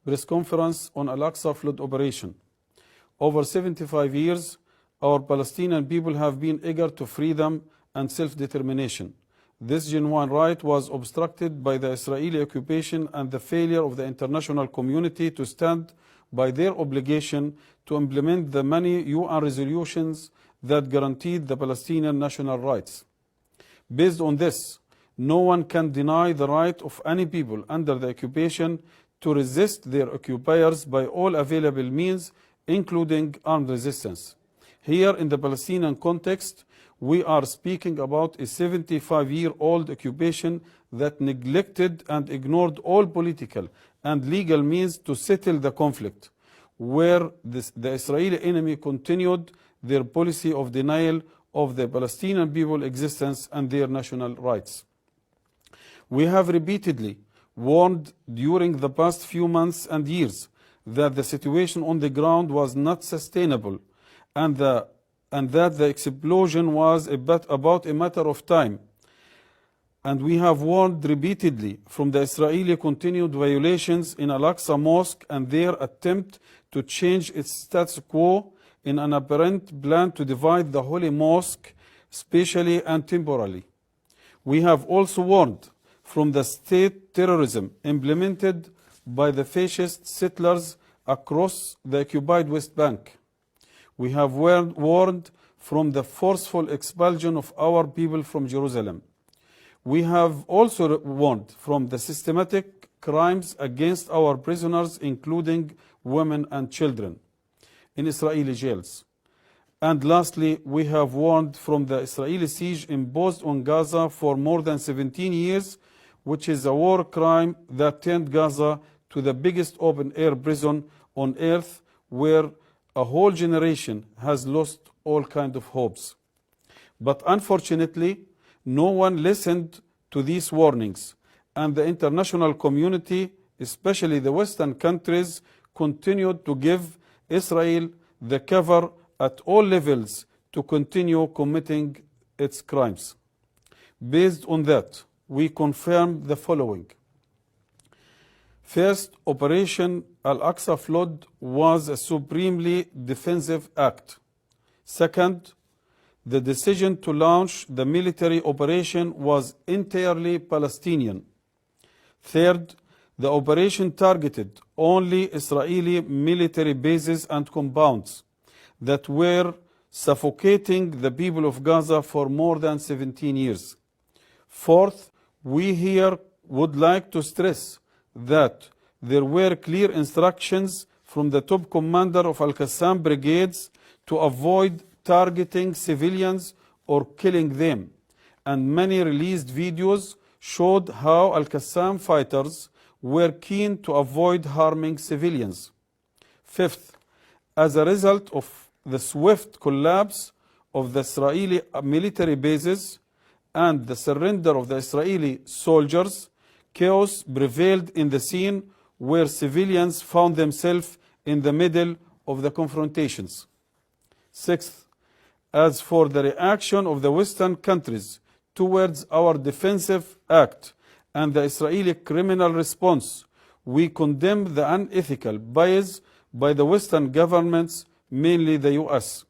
press conference on Al-Aqsa flood operation. Over 75 years, our Palestinian people have been eager to freedom and self-determination. This genuine right was obstructed by the Israeli occupation and the failure of the international community to stand by their obligation to implement the many UN resolutions that guaranteed the Palestinian national rights. Based on this, no one can deny the right of any people under the occupation to resist their occupiers by all available means, including armed resistance. Here in the Palestinian context, we are speaking about a 75-year-old occupation that neglected and ignored all political and legal means to settle the conflict, where the Israeli enemy continued their policy of denial of the Palestinian people's existence and their national rights. We have repeatedly warned during the past few months and years that the situation on the ground was not sustainable and that the explosion was about a matter of time. And we have warned repeatedly from the Israeli continued violations in Al-Aqsa Mosque and their attempt to change its status quo in an apparent plan to divide the Holy Mosque spatially and temporally. We have also warned from the state terrorism implemented by the fascist settlers across the occupied West Bank. We have warned from the forceful expulsion of our people from Jerusalem. We have also warned from the systematic crimes against our prisoners, including women and children, in Israeli jails. And lastly, we have warned from the Israeli siege imposed on Gaza for more than 17 years, which is a war crime that turned Gaza to the biggest open-air prison on earth, where a whole generation has lost all kinds of hopes. But unfortunately, no one listened to these warnings, and the international community, especially the Western countries, continued to give Israel the cover at all levels to continue committing its crimes. Based on that, we confirm the following. First, Operation Al-Aqsa Flood was a supremely defensive act. Second, the decision to launch the military operation was entirely Palestinian. Third, the operation targeted only Israeli military bases and compounds that were suffocating the people of Gaza for more than 17 years. Fourth, we here would like to stress that there were clear instructions from the top commander of Al-Qassam brigades to avoid targeting civilians or killing them, and many released videos showed how Al-Qassam fighters were keen to avoid harming civilians. Fifth, as a result of the swift collapse of the Israeli military bases and the surrender of the Israeli soldiers, chaos prevailed in the scene where civilians found themselves in the middle of the confrontations. Sixth, as for the reaction of the Western countries towards our defensive act and the Israeli criminal response, we condemn the unethical bias by the Western governments, mainly the US,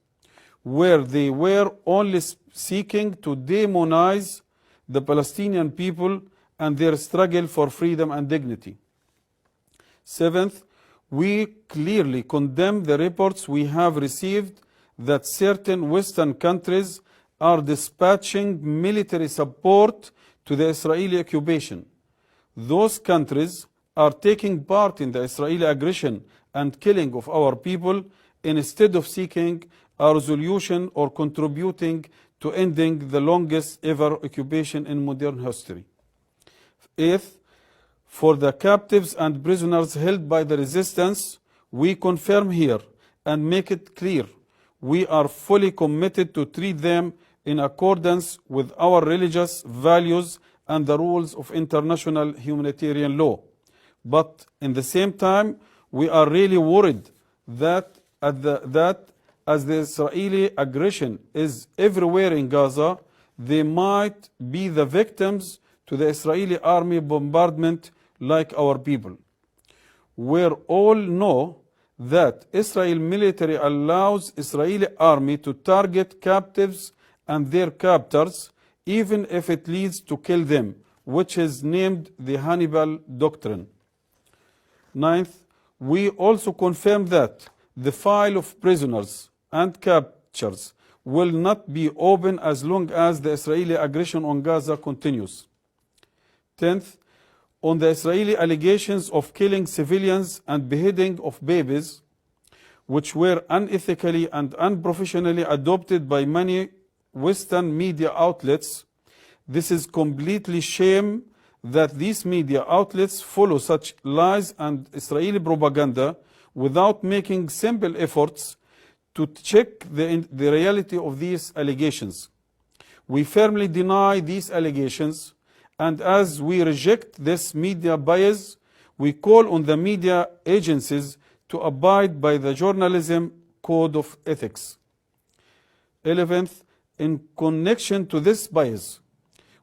where they were only seeking to demonize the Palestinian people and their struggle for freedom and dignity. Seventh, we clearly condemn the reports we have received that certain Western countries are dispatching military support to the Israeli occupation. Those countries are taking part in the Israeli aggression and killing of our people instead of seeking a resolution or contributing to ending the longest ever occupation in modern history. Eighth, for the captives and prisoners held by the resistance, we confirm here and make it clear we are fully committed to treat them in accordance with our religious values and the rules of international humanitarian law. But in the same time, we are really worried that as the Israeli aggression is everywhere in Gaza, they might be the victims to the Israeli army bombardment like our people. where all know that Israel military allows Israeli army to target captives and their captors, even if it leads to kill them, which is named the Hannibal Doctrine. Ninth, we also confirm that the file of prisoners and captures will not be open as long as the Israeli aggression on Gaza continues. 10th, on the Israeli allegations of killing civilians and beheading of babies, which were unethically and unprofessionally adopted by many Western media outlets, this is completely shame that these media outlets follow such lies and Israeli propaganda without making simple efforts to check the reality of these allegations. We firmly deny these allegations, and as we reject this media bias, we call on the media agencies to abide by the journalism code of ethics. 11th, in connection to this bias,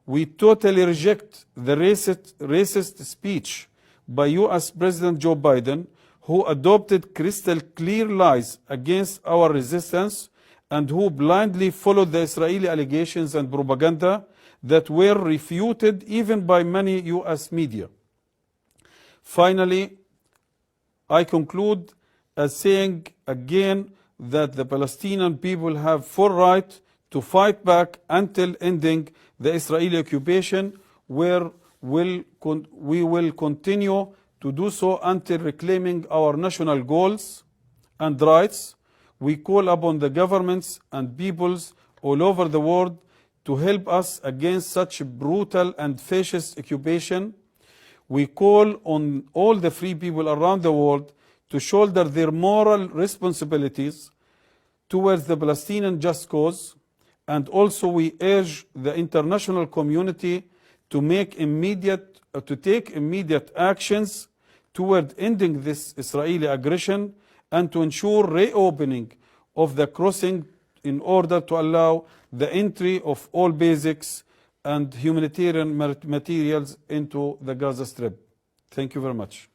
we totally reject the racist speech by US President Joe Biden, who adopted crystal clear lies against our resistance and who blindly followed the Israeli allegations and propaganda that were refuted even by many US media. Finally, I conclude as saying again that the Palestinian people have full right to fight back until ending the Israeli occupation, where we will continue to do so until reclaiming our national goals and rights. We call upon the governments and peoples all over the world to help us against such brutal and fascist occupation. We call on all the free people around the world to shoulder their moral responsibilities towards the Palestinian just cause, and also we urge the international community to take immediate actions toward ending this Israeli aggression and to ensure reopening of the crossing in order to allow the entry of all basics and humanitarian materials into the Gaza Strip. Thank you very much.